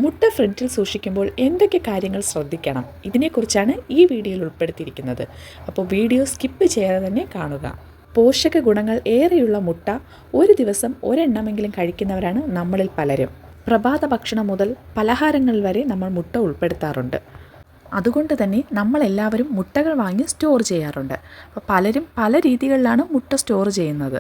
മുട്ട ഫ്രിഡ്ജിൽ സൂക്ഷിക്കുമ്പോൾ എന്തൊക്കെ കാര്യങ്ങൾ ശ്രദ്ധിക്കണം, ഇതിനെക്കുറിച്ചാണ് ഈ വീഡിയോയിൽ ഉൾപ്പെടുത്തിയിരിക്കുന്നത്. അപ്പോൾ വീഡിയോ സ്കിപ്പ് ചെയ്യാതെ തന്നെ കാണുക. പോഷക ഗുണങ്ങൾ ഏറെയുള്ള മുട്ട ഒരു ദിവസം ഒരെണ്ണമെങ്കിലും കഴിക്കുന്നവരാണ് നമ്മളിൽ പലരും. പ്രഭാത ഭക്ഷണം മുതൽ പലഹാരങ്ങൾ വരെ നമ്മൾ മുട്ട ഉൾപ്പെടുത്താറുണ്ട്. അതുകൊണ്ട് തന്നെ നമ്മളെല്ലാവരും മുട്ടകൾ വാങ്ങി സ്റ്റോർ ചെയ്യാറുണ്ട്. അപ്പോൾ പലരും പല രീതികളിലാണ് മുട്ട സ്റ്റോർ ചെയ്യുന്നത്.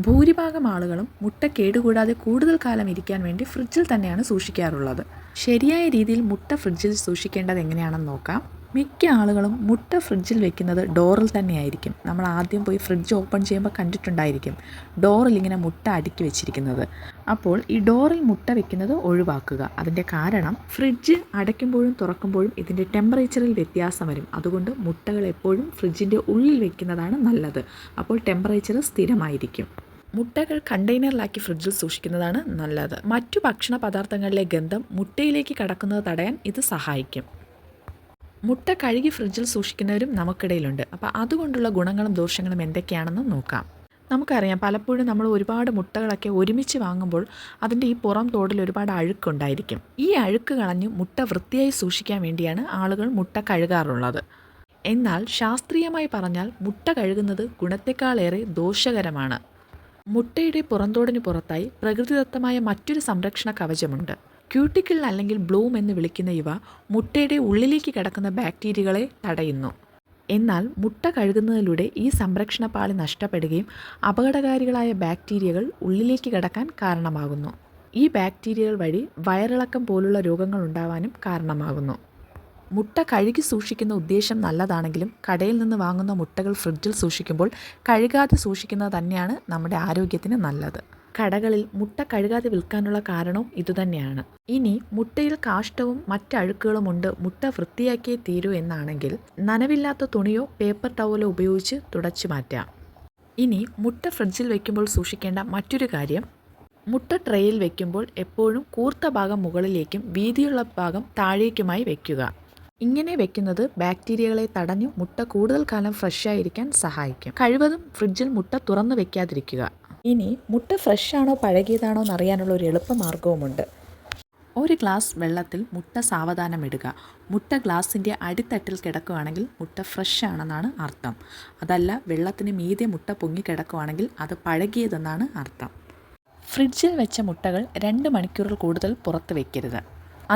ഭൂരിഭാഗം ആളുകളും മുട്ട കേടുകൂടാതെ കൂടുതൽ കാലം ഇരിക്കാൻ വേണ്ടി ഫ്രിഡ്ജിൽ തന്നെയാണ് സൂക്ഷിക്കാറുള്ളത്. ശരിയായ രീതിയിൽ മുട്ട ഫ്രിഡ്ജിൽ സൂക്ഷിക്കേണ്ടത് എങ്ങനെയാണെന്ന് നോക്കാം. മിക്ക ആളുകളും മുട്ട ഫ്രിഡ്ജിൽ വെക്കുന്നത് ഡോറിൽ തന്നെയായിരിക്കും. നമ്മൾ ആദ്യം പോയി ഫ്രിഡ്ജ് ഓപ്പൺ ചെയ്യുമ്പോൾ കണ്ടിട്ടുണ്ടായിരിക്കും ഡോറിൽ ഇങ്ങനെ മുട്ട അടുക്കി വെച്ചിരിക്കുന്നത്. അപ്പോൾ ഈ ഡോറിൽ മുട്ട വെക്കുന്നത് ഒഴിവാക്കുക. അതിൻ്റെ കാരണം ഫ്രിഡ്ജ് അടയ്ക്കുമ്പോഴും തുറക്കുമ്പോഴും ഇതിൻ്റെ ടെമ്പറേച്ചറിൽ വ്യത്യാസം വരും. അതുകൊണ്ട് മുട്ടകൾ എപ്പോഴും ഫ്രിഡ്ജിൻ്റെ ഉള്ളിൽ വെക്കുന്നതാണ് നല്ലത്. അപ്പോൾ ടെമ്പറേച്ചർ സ്ഥിരമായിരിക്കും. മുട്ടകൾ കണ്ടെയ്നറിലാക്കി ഫ്രിഡ്ജിൽ സൂക്ഷിക്കുന്നതാണ് നല്ലത്. മറ്റു ഭക്ഷണ പദാർത്ഥങ്ങളിലെ ഗന്ധം മുട്ടയിലേക്ക് കടക്കുന്നത് തടയാൻ ഇത് സഹായിക്കും. മുട്ട കഴുകി ഫ്രിഡ്ജിൽ സൂക്ഷിക്കുന്നവരും നമുക്കിടയിലുണ്ട്. അപ്പോൾ അതുകൊണ്ടുള്ള ഗുണങ്ങളും ദോഷങ്ങളും എന്തൊക്കെയാണെന്ന് നോക്കാം. നമുക്കറിയാം, പലപ്പോഴും നമ്മൾ ഒരുപാട് മുട്ടകളൊക്കെ ഒരുമിച്ച് വാങ്ങുമ്പോൾ അതിൻ്റെ ഈ പുറം തോടിൽ ഒരുപാട് അഴുക്കുണ്ടായിരിക്കും. ഈ അഴുക്ക് കളഞ്ഞ് മുട്ട വൃത്തിയായി സൂക്ഷിക്കാൻ വേണ്ടിയാണ് ആളുകൾ മുട്ട കഴുകാറുള്ളത്. എന്നാൽ ശാസ്ത്രീയമായി പറഞ്ഞാൽ മുട്ട കഴുകുന്നത് ഗുണത്തെക്കാളേറെ ദോഷകരമാണ്. മുട്ടയുടെ പുറന്തോടിന് പുറത്തായി പ്രകൃതിദത്തമായ മറ്റൊരു സംരക്ഷണ കവചമുണ്ട്. ക്യൂട്ടിക്കിൾ അല്ലെങ്കിൽ ബ്ലൂം എന്ന് വിളിക്കുന്ന ഇവ മുട്ടയുടെ ഉള്ളിലേക്ക് കിടക്കുന്ന ബാക്ടീരിയകളെ തടയുന്നു. എന്നാൽ മുട്ട കഴുകുന്നതിലൂടെ ഈ സംരക്ഷണ പാളി നഷ്ടപ്പെടുകയും അപകടകാരികളായ ബാക്ടീരിയകൾ ഉള്ളിലേക്ക് കടക്കാൻ കാരണമാകുന്നു. ഈ ബാക്ടീരിയകൾ വഴി വയറിളക്കം പോലുള്ള രോഗങ്ങൾ ഉണ്ടാവാനും കാരണമാകുന്നു. മുട്ട കഴുകി സൂക്ഷിക്കുന്ന ഉദ്ദേശം നല്ലതാണെങ്കിലും കടയിൽ നിന്ന് വാങ്ങുന്ന മുട്ടകൾ ഫ്രിഡ്ജിൽ സൂക്ഷിക്കുമ്പോൾ കഴുകാതെ സൂക്ഷിക്കുന്നത് തന്നെയാണ് നമ്മുടെ ആരോഗ്യത്തിന് നല്ലത്. കടകളിൽ മുട്ട കഴുകാതെ വിൽക്കാനുള്ള കാരണവും ഇതുതന്നെയാണ്. ഇനി മുട്ടയിൽ കാഷ്ടവും മറ്റഴുക്കുകളും ഉണ്ട്, മുട്ട വൃത്തിയാക്കിയേ തീരൂ എന്നാണെങ്കിൽ നനവില്ലാത്ത തുണിയോ പേപ്പർ ടവലോ ഉപയോഗിച്ച് തുടച്ചു മാറ്റാം. ഇനി മുട്ട ഫ്രിഡ്ജിൽ വയ്ക്കുമ്പോൾ സൂക്ഷിക്കേണ്ട മറ്റൊരു കാര്യം, മുട്ട ട്രേയിൽ വയ്ക്കുമ്പോൾ എപ്പോഴും കൂർത്ത ഭാഗം മുകളിലേക്കും വീതിയുള്ള ഭാഗം താഴേക്കുമായി വയ്ക്കുക. ഇങ്ങനെ വെക്കുന്നത് ബാക്ടീരിയകളെ തടഞ്ഞു മുട്ട കൂടുതൽ കാലം ഫ്രഷായിരിക്കാൻ സഹായിക്കും. കഴിവതും ഫ്രിഡ്ജിൽ മുട്ട തുറന്നു വെക്കാതിരിക്കുക. ഇനി മുട്ട ഫ്രഷാണോ പഴകിയതാണോ എന്നറിയാനുള്ള ഒരു എളുപ്പമാർഗവുമുണ്ട്. ഒരു ഗ്ലാസ് വെള്ളത്തിൽ മുട്ട സാവധാനം ഇടുക. മുട്ട ഗ്ലാസിൻ്റെ അടിത്തട്ടിൽ കിടക്കുകയാണെങ്കിൽ മുട്ട ഫ്രഷ് ആണെന്നാണ് അർത്ഥം. അതല്ല, വെള്ളത്തിന് മീതെ മുട്ട പൊങ്ങിക്കിടക്കുകയാണെങ്കിൽ അത് പഴകിയതെന്നാണ് അർത്ഥം. ഫ്രിഡ്ജിൽ വെച്ച മുട്ടകൾ 2 മണിക്കൂറിൽ കൂടുതൽ പുറത്ത് വയ്ക്കരുത്.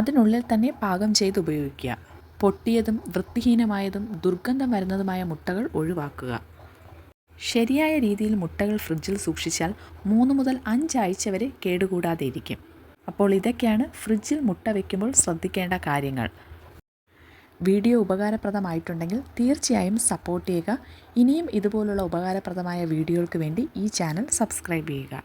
അതിനുള്ളിൽ തന്നെ പാകം ചെയ്ത് ഉപയോഗിക്കുക. പൊട്ടിയതും വൃത്തിഹീനമായതും ദുർഗന്ധം വരുന്നതുമായ മുട്ടകൾ ഒഴിവാക്കുക. ശരിയായ രീതിയിൽ മുട്ടകൾ ഫ്രിഡ്ജിൽ സൂക്ഷിച്ചാൽ 3 മുതൽ 5 ആഴ്ച വരെ കേടുകൂടാതെ ഇരിക്കും. അപ്പോൾ ഇതൊക്കെയാണ് ഫ്രിഡ്ജിൽ മുട്ട വയ്ക്കുമ്പോൾ ശ്രദ്ധിക്കേണ്ട കാര്യങ്ങൾ. വീഡിയോ ഉപകാരപ്രദമായിട്ടുണ്ടെങ്കിൽ തീർച്ചയായും സപ്പോർട്ട് ചെയ്യുക. ഇനിയും ഇതുപോലുള്ള ഉപകാരപ്രദമായ വീഡിയോകൾക്ക് വേണ്ടി ഈ ചാനൽ സബ്സ്ക്രൈബ് ചെയ്യുക.